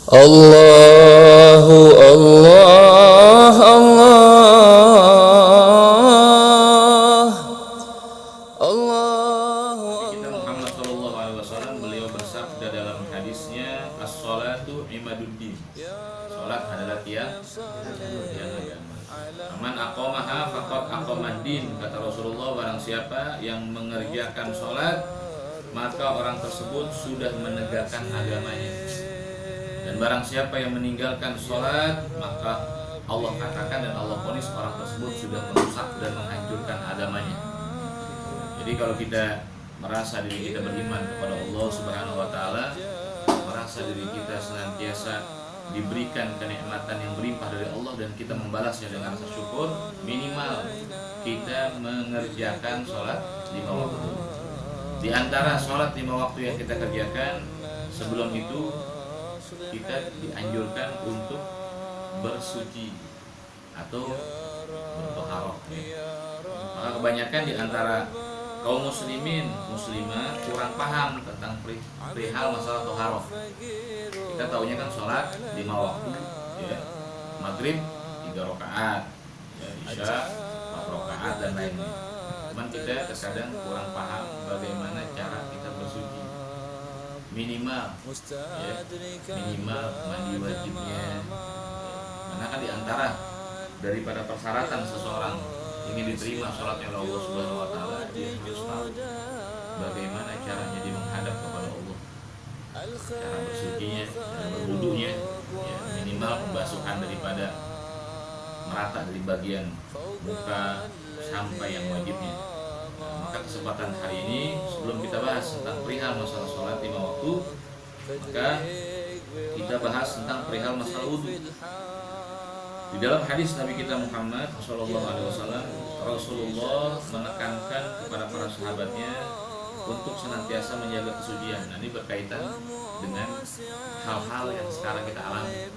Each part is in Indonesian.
Allahu Allah Allah Allahu Kita Muhammad Shallallahu Alaihi Wasallam, beliau bersabda dalam hadisnya, as-salatu imaduddin. Salat adalah tiang agama. Aman aqamaha faqad aqamaddin. Kata Rasulullah, barang siapa yang mengerjakan salat, maka orang tersebut sudah menegakkan agamanya. Dan barang siapa yang meninggalkan salat, maka Allah katakan dan Allah vonis orang tersebut sudah merusak dan menghancurkan agamanya. Jadi kalau kita merasa diri kita beriman kepada Allah Subhanahu wa taala, merasa diri kita senantiasa diberikan kenikmatan yang berlimpah dari Allah dan kita membalasnya dengan rasa syukur, minimal kita mengerjakan sholat 5 waktu. Di antara sholat 5 waktu yang kita kerjakan, sebelum itu kita dianjurkan untuk bersuci atau bertoharoh. Maka kebanyakan di antara kaum muslimin, muslimah kurang paham tentang perihal masalah toharoh. Kita taunya kan sholat 5 waktu, ya, maghrib 3 rakaat, ya, isya 4 rakaat dan lainnya. Cuman kita terkadang kurang paham bagaimana cara kita bersuci. Minimal, ya, minimal mandi wajibnya. Karena kan di antara daripada persyaratan seseorang ingin diterima sholatnya oleh Allah Subhanahu wa taala, dia harus tahu bagaimana caranya dia menghadap kepada Allah. Cara bersucinya, cara berwudunya, ya, minimal pembasuhan daripada merata dari bagian muka sampai yang wajibnya. Nah, maka kesempatan hari ini sebelum kita bahas tentang perihal masalah sholat 5 waktu, maka kita bahas tentang perihal masalah wudu. Di dalam hadis Nabi kita Muhammad Shallallahu Alaihi Wasallam, Rasulullah menekankan kepada para sahabatnya untuk senantiasa menjaga kesucian. Nah, ini berkaitan dengan hal-hal yang sekarang kita alami,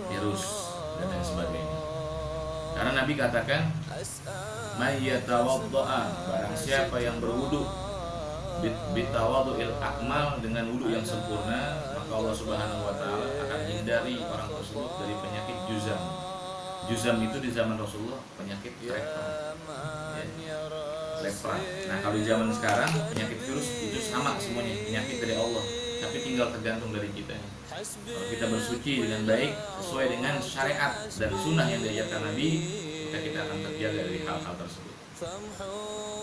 virus dan lain sebagainya. Karena Nabi katakan, "May yatawadda'a", barang siapa yang berwudu bitawaddu'il akmal, dengan wudu yang sempurna, maka Allah Subhanahu wa taala akan hindari orang tersebut dari penyakit juzam. Juzam itu di zaman Rasulullah penyakit lepra. Nah, kalau di zaman sekarang penyakit virus itu sama semuanya, penyakit dari Allah, tapi tinggal tergantung dari kita. Kalau kita bersuci dengan baik sesuai dengan syariat dan sunnah yang diajarkan Nabi, maka kita akan terjaga dari hal-hal tersebut.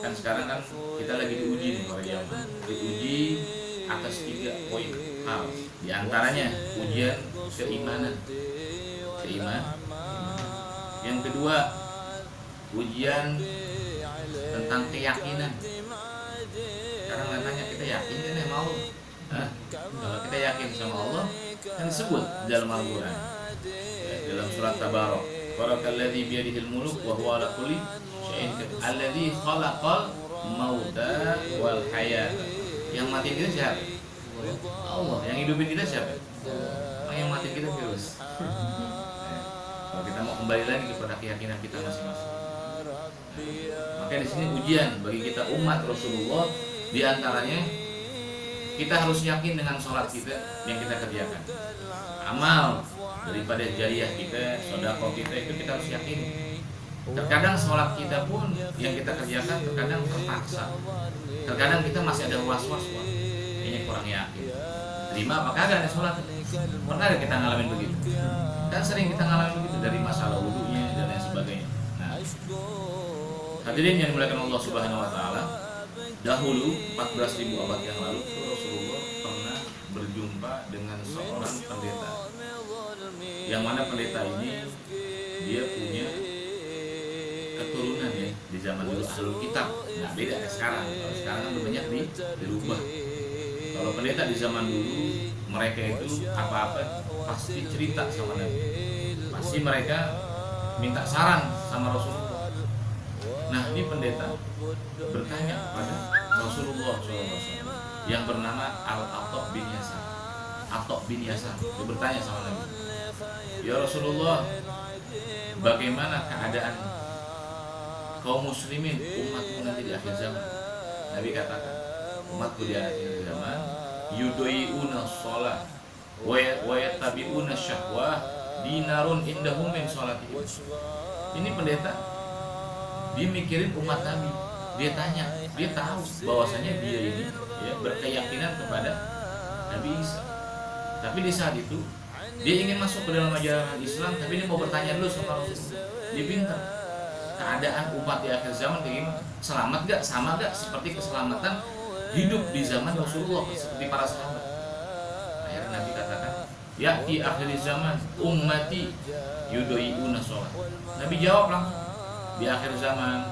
Kan sekarang kan kita lagi diuji nih para jamaah, diuji atas 3 poin hal. Di antaranya ujian keimanan. Yang kedua, ujian tentang keyakinan. Sekarang nanya, kita yakin kan sama Allah? Kalau kita yakin sama Allah, kan disebut dalam Al-Quran, ya, dalam surat Tabarok, Barakalladzi biyadihil muluk wa huwa ala kulli syai'in qadir, alladzi khalaqal mauta wal hayata. Yang mati kita siapa? Allah. Yang hidupin kita siapa? Yang mati kita virus. Kalau kita mau kembali lagi kepada keyakinan kita masing-masing. Maka di sini ujian bagi kita umat Rasulullah, di antaranya kita harus yakin dengan sholat kita yang kita kerjakan. Amal daripada jariah kita, sedekah kita, itu kita harus yakin. Terkadang sholat kita pun yang kita kerjakan terkadang terpaksa. Terkadang kita masih ada was-was, ini kurang yakin. Terima apa kagak nih sholat? Pernah kita ngalamin begitu? Kan sering kita ngalamin begitu, dari masalah wudunya dan lain sebagainya. Nah, hadirin yang dimuliakan Allah Subhanahu wa taala, dahulu 14.000 abad yang lalu Rasulullah pernah berjumpa dengan seorang pendeta. Yang mana pendeta ini dia punya keturunan, ya, di zaman dulu Ahlul Kitab. Nah, beda sekarang. Kalau sekarang kan banyak dirubah. Kalau pendeta di zaman dulu, mereka itu apa-apa pasti cerita sama Nabi. Pasti mereka minta saran sama Rasulullah. Nah, ini pendeta bertanya kepada Rasulullah SAW yang bernama Al-Atok bin Yasar. Atok bin Yasar, dia bertanya sama Nabi, "Ya Rasulullah, bagaimana keadaan kaum muslimin, umatmu nanti di akhir zaman?" Nabi katakan, umatku di akhir zaman yudoiuna sholat wa yattabi'una syahwah dinarun indahum min sholatihim. Ini pendeta, dia mikirin umat Nabi. Dia tanya, dia tahu bahwasanya dia ini ya, berkeyakinan kepada Nabi Isa. Tapi di saat itu dia ingin masuk ke dalam ajaran Islam, tapi dia mau bertanya dulu sama Rasulullah. Dia pintar. Keadaan umat di akhir zaman kayak gimana? Selamat gak? Sama gak seperti keselamatan hidup di zaman Rasulullah seperti para sahabat? Akhirnya Nabi katakan, ya di akhir zaman ummati yudoiuna sholat. Nabi jawab langsung, di akhir zaman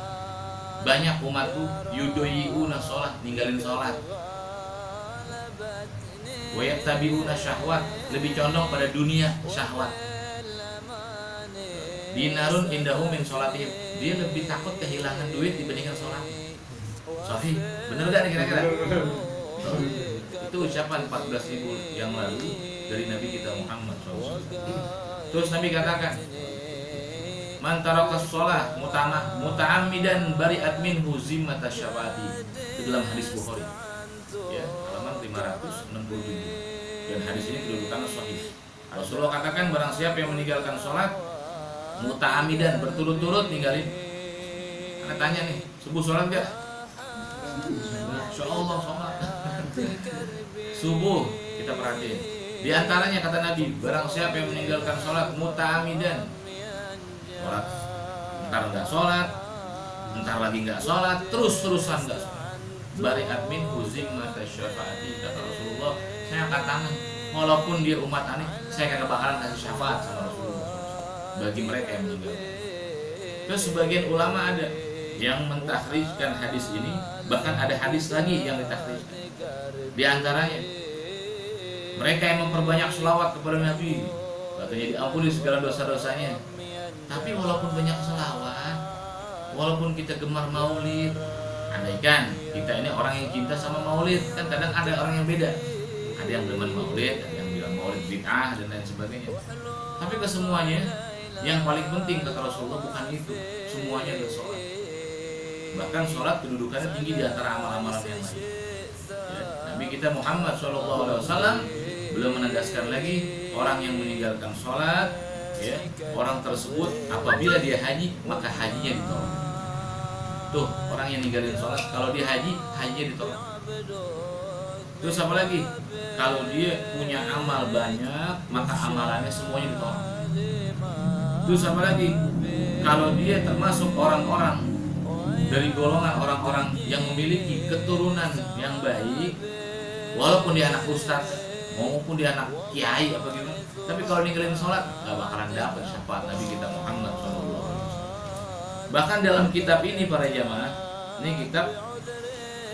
banyak umatku yudoiuna sholat, ninggalin sholat. Wa yattabi'una syahwat, lebih condong pada dunia syahwat. Dinarun indahum min sholatihim, dia lebih takut kehilangan duit dibandingkan sholat. Sahih, bener gak nih kira-kira? Itu ucapan 14.000 yang lalu dari Nabi kita Muhammad SAW. Terus Nabi katakan, man tarakas sholah muta'ammidan bari'at minhu zimmata syafa'ati. Itu dalam hadis Bukhari ya, halaman 567. Dan hadis ini kedudukannya sahih. Rasulullah katakan, barang siapa yang meninggalkan sholat muta'ammidan, berturut-turut ninggalin. Anda tanya nih, subuh sholat gak? Insyaallah sholat. Subuh kita perhatiin. Di antaranya kata Nabi, barang siapa yang meninggalkan sholat muta'ammidan, sholat entar nggak sholat, entar lagi nggak sholat, terus-terusan nggak sholat, bari'at min zimmata syafa'ati, kata Rasulullah, saya angkat tangan, walaupun dia umat aneh, saya kagak bakalan kasih syafaat sama Rasulullah bagi mereka yang meninggal. Terus sebagian ulama ada yang mentakhrijkan hadis ini, bahkan ada hadis lagi yang ditakhrijkan. Di antaranya, mereka yang memperbanyak selawat kepada Nabi, katanya diampuni segala dosa-dosanya. Tapi walaupun banyak selawat, walaupun kita gemar maulid, andaikan kita ini orang yang cinta sama maulid, kan kadang ada orang yang beda. Ada yang demen maulid, ada yang bilang maulid bid'ah dan lain sebagainya. Tapi kesemuanya, yang paling penting kata Rasulullah bukan itu, semuanya adalah sholat. Bahkan sholat kedudukannya tinggi di antara amalan-amalan yang lain. Ya, Nabi kita Muhammad SAW belum menegaskan lagi orang yang meninggalkan sholat, ya, orang tersebut apabila dia haji maka hajinya ditolak. Tuh orang yang ninggalin sholat, kalau dia haji, hajinya ditolak. Terus apa lagi? Kalau dia punya amal banyak, maka amalannya semuanya ditolak. Terus apa lagi? Kalau dia termasuk orang-orang dari golongan orang-orang yang memiliki keturunan yang baik, walaupun dia anak ustaz maupun dia anak kiai apa gitu, tapi kalau ninggalin sholat gak bakalan dapat syafaat Nabi kita Muhammad SAW. Bahkan dalam kitab ini para jamaah, ini kitab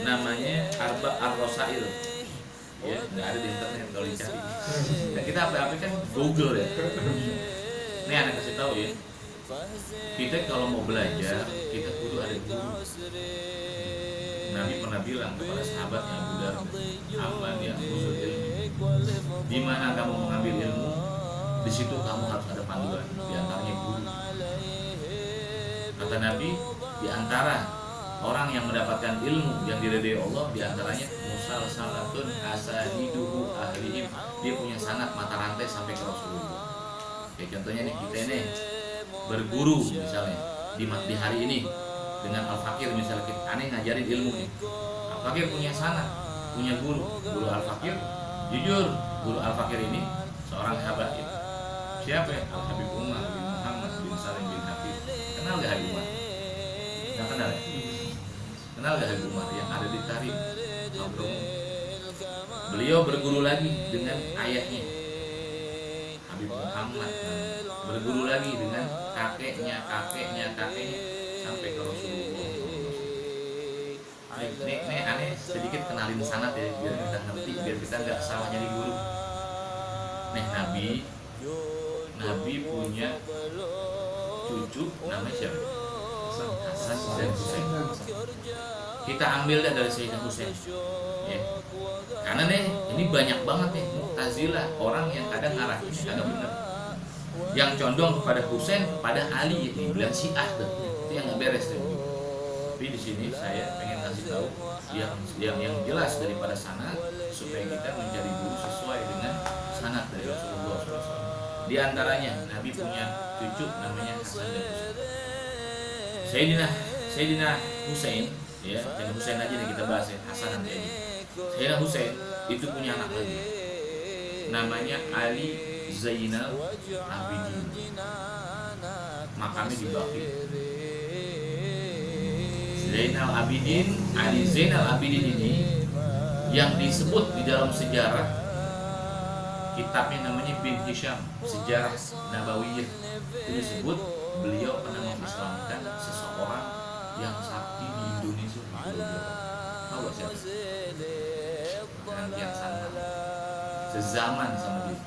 namanya Arba Ar-Rosail, ya nggak ada di internet kalau dicari. Nah, kita apa-apa kan Google ya. Ini anak kasih tahu ya. Kita kalau mau belajar, kita kudu ada guru. Nabi pernah bilang kepada sahabatnya Abu Darda, "Amman ya usul ilmi." Di mana kamu mengambil ilmu, di situ kamu harus ada panduan, di antaranya guru. Kata Nabi, di antara orang yang mendapatkan ilmu yang diridhai Allah, di antaranya musalsalatun asaniduhu ahlihim, dia punya sanad mata rantai sampai ke Rasulullah. Kayak contohnya nih, kita ini berguru misalnya di hari ini dengan Al-Fakir misalnya, kita aneh ngajarin ilmu nih. Al-Fakir punya sanad, punya guru Al-Fakir, jujur guru Al-Fakir ini seorang habaib. Siapa ya? Al-Habib Umar bin Muhammad bin Salim bin Habib. Kenal gak Habib Umar? Gak kenal ya? Kenal gak Habib Umar yang ada di Tarim? Beliau berguru lagi dengan ayahnya Habib Muhammad, berguru lagi dengan kakeknya sampai ke Rasulullah. Ini aneh sedikit kenalin sanad ya, biar kita ngerti, biar kita nggak salah jadi guru. Nih Nabi punya cucu namanya siapa? Hasan dan Husain. Kita ambil dari Sayyidina Husain ya. Karena nih ini banyak banget nih Mu'tazilah, orang yang kadang ngarahin agak benar, yang condong kepada Husain, kepada Ali, ini bilang Syiah tuh, itu yang nggak beres tuh. Tapi di sini saya pengen kasih tahu yang jelas daripada sanad, supaya kita mencari guru sesuai dengan sanad dari Rasulullah SAW. Di antaranya Nabi punya cucu namanya Hasan dan Husain. Sayyidina Husain, ya, dan Husain aja nih kita bahas ya, Hasan nanti aja. Sayyidina Husain itu punya anak lagi, namanya Ali Zainal Abidin. Makamnya di Baqi. Zainal Abidin, Ali Zainal Abidin ini yang disebut di dalam sejarah, kitabnya namanya Bin Hisham, Sejarah Nabawiyah. Itu disebut beliau pernah mengislamkan seseorang yang sakti di Indonesia. Tahu gak siapa? Makanan Kian Santang, sezaman sama dia.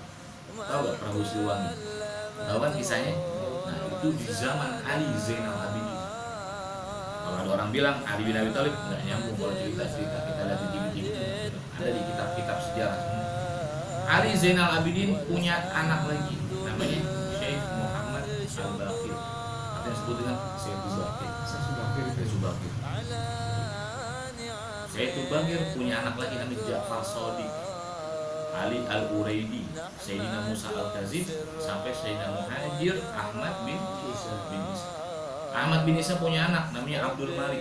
Tahu gak Prabu Siliwangi? Tahu kan kisahnya? Nah itu di zaman Ali Zainal Abidin. Kalau ada orang bilang Ali bin Abi Thalib, nggak nyambung kalau cerita kita lihat di TV, ada di kitab-kitab sejarah. Ali Zainal Abidin punya anak lagi, namanya Syekh Muhammad Al-Baqir, atau yang disebut dengan Syekh Subakir. Syekh Subakir punya anak lagi namanya Ja'far Shadiq, Ali Al-Uraidi, Sayyidina Musa Al-Kazim, sampai Sayyidina Muhajir Ahmad bin Isa. Ahmad bin Isa punya anak namanya Abdul Malik.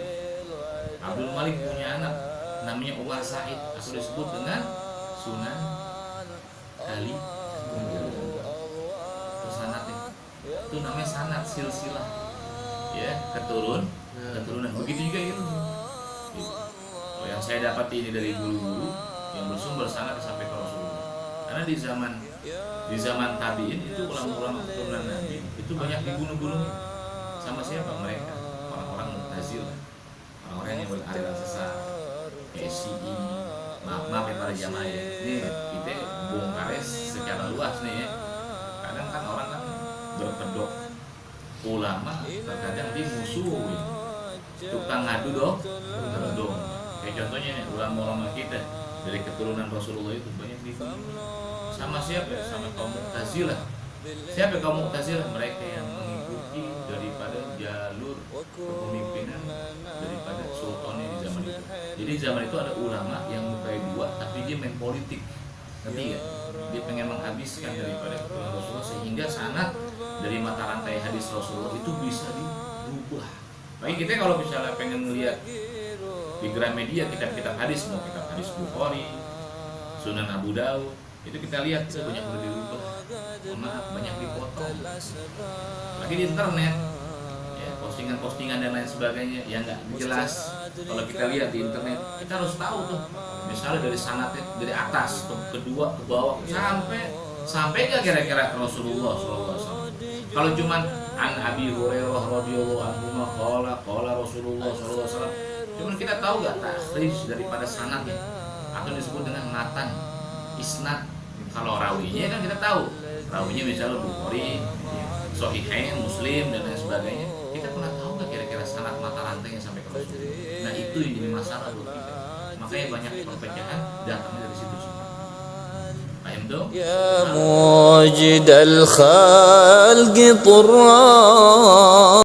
Abdul Malik punya anak namanya Umar Said, atau disebut dengan Sunan Kali. Itu sanatnya. Itu namanya sanat silsilah. Ya, keturunan. Begitu juga ilmu. Gitu. Oh, yang saya dapat ini dari guru-guru yang bersumber sangat sampai ke Rasulullah. Karena di zaman tabi'in itu ulama-ulama keturunan Nabi itu banyak dibunuh-bunuh. Sama siapa mereka? Orang-orang Mu'tazilah, orang-orang yang beraliran sesat, SCI. Maaf ya para jamaah ya. Ini kita bongkar secara luas nih ya. Kadang kan orang kan berkedok ulama, terkadang dia musuhin, tukang ngadu dong. Kayak contohnya nih ulama-ulama kita dari keturunan Rasulullah itu banyak dibunuh. Sama siapa? Sama kaum Mu'tazilah. Siapa kaum Mu'tazilah? Mereka yang mengikuti daripada jalur kepemimpinan daripada sultannya di zaman itu. Jadi di zaman itu ada ulama yang bukai dua, tapi dia main politik. Ngerti ya? Dia pengen menghabiskan daripada keturunan Rasulullah, sehingga sanad dari mata rantai hadis Rasulullah itu bisa dirubah. Bagi kita kalau misalnya pengen melihat di Gramedia kitab-kitab hadis, mau kitab hadis Bukhari, Sunan Abu Daud, itu kita lihat itu banyak udah dirubah, maaf banyak dipotong. Lagi di internet, ya, postingan-postingan dan lain sebagainya yang nggak jelas. Kalau kita lihat di internet, kita harus tahu tuh, misalnya dari sanadnya dari atas tuh, kedua ke bawah sampai nggak kira-kira Rasulullah SAW. Kalau cuman an Abi Hurairah radhiyallahu anhu qala Rasulullah SAW, cuman kita tahu nggak takhrij daripada sanadnya, atau disebut dengan matan, isnad. Kalau rawinya kan kita tahu, rawinya misalnya Bukhari, Sahihain, Muslim dan lain sebagainya. Kita pernah tahu nggak kira-kira sanad mata rantainya sampai ke Rasulullah? Nah itu yang jadi masalah buat kita. Makanya banyak perpecahan datangnya dari situ semua. Paham dong? Ya mujidal khalqi turra